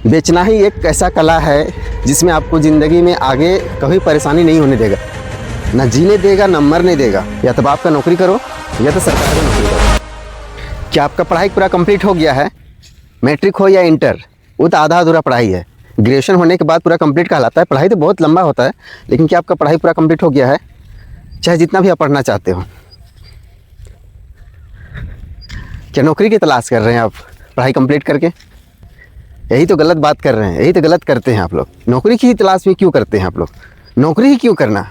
बेचना ही एक ऐसा कला है जिसमें आपको ज़िंदगी में आगे कभी परेशानी नहीं होने देगा, ना जीने देगा ना मरने देगा। या तो बाप का नौकरी करो या तो सरकार का नौकरी करो। क्या आपका पढ़ाई पूरा कंप्लीट हो गया है? मैट्रिक हो या इंटर, वो तो आधा अधूरा पढ़ाई है। ग्रेजुएशन होने के बाद पूरा कंप्लीट कहलाता है। पढ़ाई तो बहुत लंबा होता है, लेकिन क्या आपका पढ़ाई पूरा कंप्लीट हो गया है? चाहे जितना भी आप पढ़ना चाहते हो। क्या नौकरी की तलाश कर रहे हैं आप पढ़ाई कंप्लीट करके? यही तो गलत बात कर रहे हैं, यही तो गलत करते हैं आप लोग। नौकरी की तलाश में क्यों करते हैं आप लोग? नौकरी ही क्यों करना?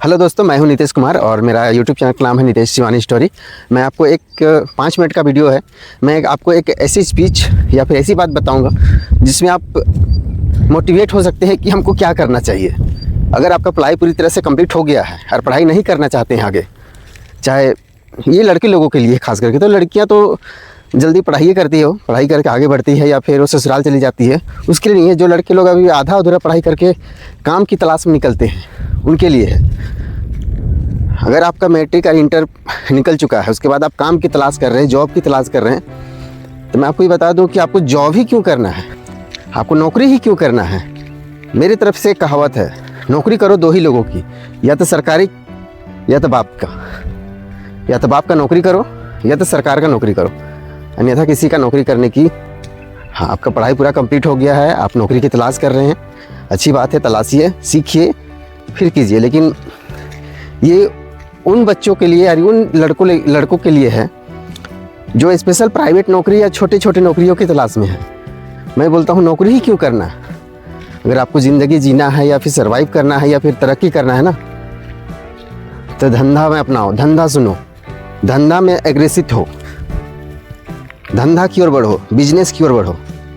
हेलो दोस्तों, मैं हूं नितेश कुमार और मेरा यूट्यूब चैनल का नाम है नितेश शिवानी स्टोरी। मैं आपको एक 5 मिनट का वीडियो है, मैं आपको एक ऐसी स्पीच या फिर ऐसी बात बताऊंगा जिसमें आप मोटिवेट हो सकते हैं कि हमको क्या करना चाहिए। अगर आपका पढ़ाई पूरी तरह से कंप्लीट हो गया है और पढ़ाई नहीं करना चाहते हैं आगे, चाहे ये लड़के लोगों के लिए खास करके, तो लड़कियाँ तो जल्दी पढ़ाई करती हो, पढ़ाई करके आगे बढ़ती है या फिर वो ससुराल चली जाती है, उसके लिए नहीं है। जो लड़के लोग अभी आधा अधूरा पढ़ाई करके काम की तलाश में निकलते हैं, उनके लिए है। अगर आपका मैट्रिक और इंटर निकल चुका है, उसके बाद आप काम की तलाश कर रहे हैं, जॉब की तलाश कर रहे हैं, तो मैं आपको ये बता दूं कि आपको जॉब ही क्यों करना है, आपको नौकरी ही क्यों करना है। मेरी तरफ से एक कहावत है, नौकरी करो 2 ही लोगों की, या तो सरकारी या तो बाप का। या तो बाप का नौकरी करो या तो सरकार का नौकरी करो, अन्यथा किसी का नौकरी करने की। हाँ, आपका पढ़ाई पूरा कंप्लीट हो गया है, आप नौकरी की तलाश कर रहे हैं, अच्छी बात है, तलाशिए, सीखिए, फिर कीजिए। लेकिन ये उन बच्चों के लिए, उन लड़कों के लिए है जो स्पेशल प्राइवेट नौकरी या छोटे छोटे नौकरियों की तलाश में है। मैं बोलता हूँ नौकरी ही क्यों करना? अगर आपको ज़िंदगी जीना है या फिर सर्वाइव करना है या फिर तरक्की करना है ना, तो धंधा में अपनाओ, धंधा सुनो, धंधा में एग्रेसिव हो, धंधा की ओर बढ़ो, बिजनेस की ओर बढ़ो,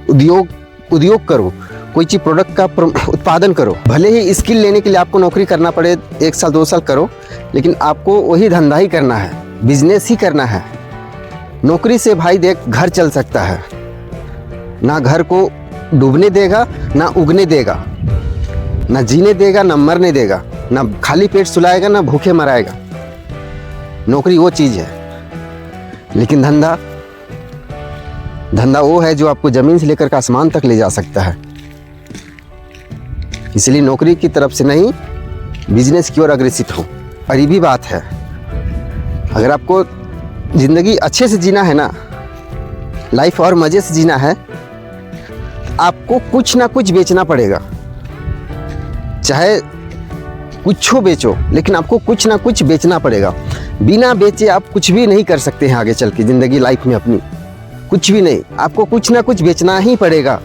उद्योग करो, कोई चीज़ प्रोडक्ट का उत्पादन करो। भले ही स्किल लेने के लिए आपको नौकरी करना पड़े, 1 साल 2 साल करो, लेकिन आपको वही धंधा ही करना है, बिजनेस ही करना है। नौकरी से भाई देख, घर चल सकता है, ना घर को डूबने देगा ना उगने देगा, ना जीने देगा ना मरने देगा, ना खाली पेट सुलाएगा ना भूखे मराएगा। नौकरी वो चीज़ है। लेकिन धंधा वो है जो आपको ज़मीन से लेकर के आसमान तक ले जा सकता है। इसलिए नौकरी की तरफ से नहीं, बिजनेस की ओर अग्रसित हो। और ये भी बात है, अगर आपको ज़िंदगी अच्छे से जीना है ना, लाइफ और मज़े से जीना है, आपको कुछ ना कुछ बेचना पड़ेगा। चाहे कुछ हो बेचो, लेकिन आपको कुछ ना कुछ बेचना पड़ेगा। बिना बेचे आप कुछ भी नहीं कर सकते हैं आगे चल के ज़िंदगी लाइफ में अपनी, कुछ भी नहीं। आपको कुछ ना कुछ बेचना ही पड़ेगा।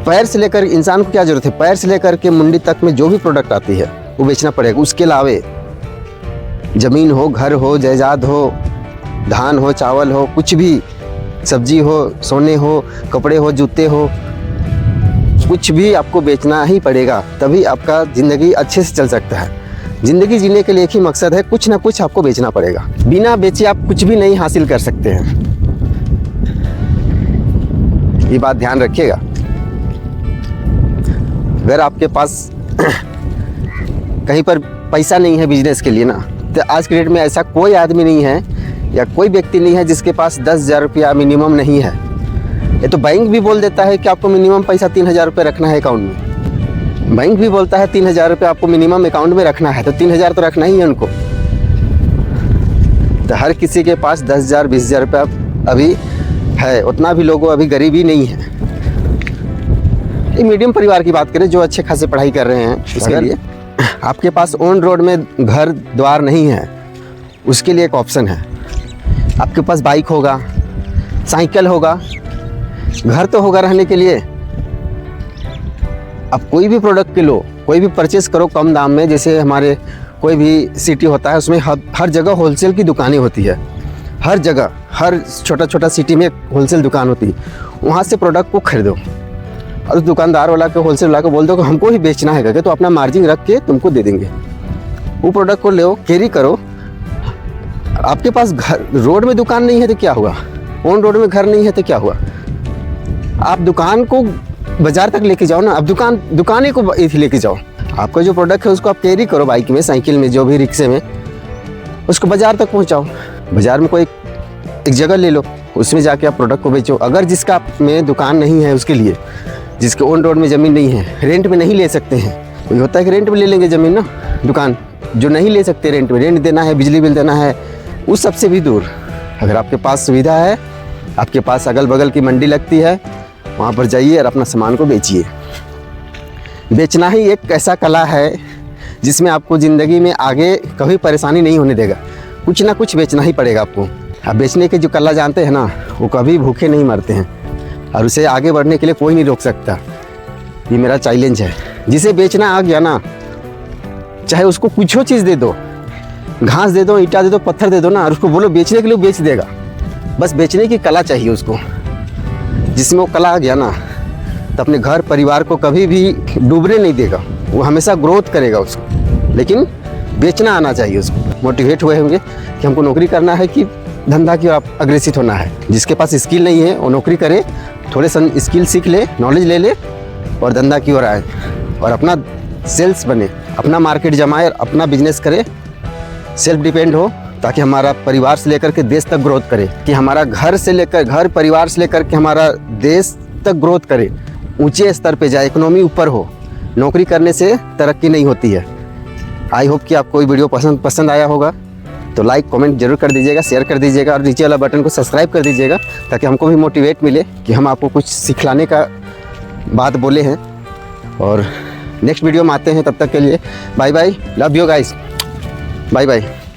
पैर से लेकर, इंसान को क्या ज़रूरत है, पैर से लेकर के मुंडी तक में जो भी प्रोडक्ट आती है वो बेचना पड़ेगा। उसके अलावे ज़मीन हो, घर हो, जायदाद हो, धान हो, चावल हो, कुछ भी, सब्जी हो, सोने हो, कपड़े हो, जूते हो, कुछ भी आपको बेचना ही पड़ेगा, तभी आपका ज़िंदगी अच्छे से चल सकता है। ज़िंदगी जीने के लिए एक ही मकसद है, कुछ ना कुछ आपको बेचना पड़ेगा। बिना बेचे आप कुछ भी नहीं हासिल कर सकते हैं, ये बात ध्यान रखिएगा। अगर आपके पास कहीं पर पैसा नहीं है बिजनेस के लिए ना, तो आज के डेट में ऐसा कोई आदमी नहीं है या कोई व्यक्ति नहीं है जिसके पास 10,000 रुपया मिनिमम नहीं है। ये तो बैंक भी बोल देता है कि आपको मिनिमम पैसा 3,000 रुपये रखना है अकाउंट में। बैंक भी बोलता है 3,000 रुपये आपको मिनिमम अकाउंट में रखना है, तो 3,000 तो रखना ही है उनको। तो हर किसी के पास 10,000 20,000 रुपया अभी है, उतना भी लोगों अभी गरीब ही नहीं है। ये मीडियम परिवार की बात करें जो अच्छे खासे पढ़ाई कर रहे हैं, उसके लिए आपके पास ऑन रोड में घर द्वार नहीं है, उसके लिए एक ऑप्शन है। आपके पास बाइक होगा, साइकिल होगा, घर तो होगा रहने के लिए। अब कोई भी प्रोडक्ट के लो, कोई भी परचेस करो कम दाम में। जैसे हमारे कोई भी सिटी होता है, उसमें हर जगह होलसेल की दुकानें होती है। हर जगह, हर छोटा छोटा सिटी में होलसेल दुकान होती है। वहाँ से प्रोडक्ट को खरीदो और उस दुकानदार वाला के, होलसेल वाला को बोल दो कि हमको ही बेचना है करके, तो अपना मार्जिन रख के तुमको दे देंगे। वो प्रोडक्ट को लो, कैरी करो। आपके पास घर, रोड में दुकान नहीं है तो क्या हुआ, ऑन रोड में घर नहीं है तो क्या हुआ, आप दुकान को बाजार तक लेके जाओ ना। अब दुकाने को लेके जाओ। आपका जो प्रोडक्ट है उसको आप कैरी करो, बाइक में, साइकिल में, जो भी, रिक्शे में, उसको बाजार तक पहुंचाओ। बाजार में कोई एक जगह ले लो, उसमें जाके आप प्रोडक्ट को बेचो। अगर जिसका में दुकान नहीं है, उसके लिए जिसके ऑन रोड में ज़मीन नहीं है, रेंट में नहीं ले सकते हैं, वही होता है कि रेंट में ले लेंगे ज़मीन ना, दुकान जो नहीं ले सकते रेंट में, रेंट देना है, बिजली बिल देना है, उस सबसे भी दूर अगर आपके पास सुविधा है, आपके पास अगल बगल की मंडी लगती है, वहाँ पर जाइए और अपना सामान को बेचिए। बेचना ही एक ऐसा कला है जिसमें आपको ज़िंदगी में आगे कभी परेशानी नहीं होने देगा। कुछ ना कुछ बेचना ही पड़ेगा आपको। अब बेचने के जो कला जानते हैं ना, वो कभी भूखे नहीं मरते हैं और उसे आगे बढ़ने के लिए कोई नहीं रोक सकता। ये मेरा चैलेंज है। जिसे बेचना आ गया ना, चाहे उसको कुछ चीज़ दे दो, घास दे दो, ईंटा दे दो, पत्थर दे दो ना, और उसको बोलो बेचने के लिए बेच देगा। बस बेचने की कला चाहिए उसको। जिसमें वो कला आ गया ना, तो अपने घर परिवार को कभी भी डूबने नहीं देगा, वो हमेशा ग्रोथ करेगा उसको। लेकिन बेचना आना चाहिए उसको। मोटिवेट हुए होंगे कि हमको नौकरी करना है कि धंधा की ओर अग्रेसित होना है। जिसके पास स्किल नहीं है वो नौकरी करे, थोड़े स्किल सीख ले, नॉलेज ले ले और धंधा की ओर आए और अपना सेल्स बने, अपना मार्केट जमाए और अपना बिजनेस करे, सेल्फ डिपेंड हो, ताकि हमारा परिवार से लेकर के देश तक ग्रोथ करे, कि हमारा घर परिवार से लेकर के हमारा देश तक ग्रोथ करे, ऊंचे स्तर पे जाए, इकोनॉमी ऊपर हो। नौकरी करने से तरक्की नहीं होती है। आई होप कि आपको ये वीडियो पसंद आया होगा, तो लाइक कमेंट जरूर कर दीजिएगा, शेयर कर दीजिएगा और नीचे वाला बटन को सब्सक्राइब कर दीजिएगा, ताकि हमको भी मोटिवेट मिले कि हम आपको कुछ सिखलाने का बात बोले हैं। और नेक्स्ट वीडियो में आते हैं, तब तक के लिए bye bye, love you guys, bye bye.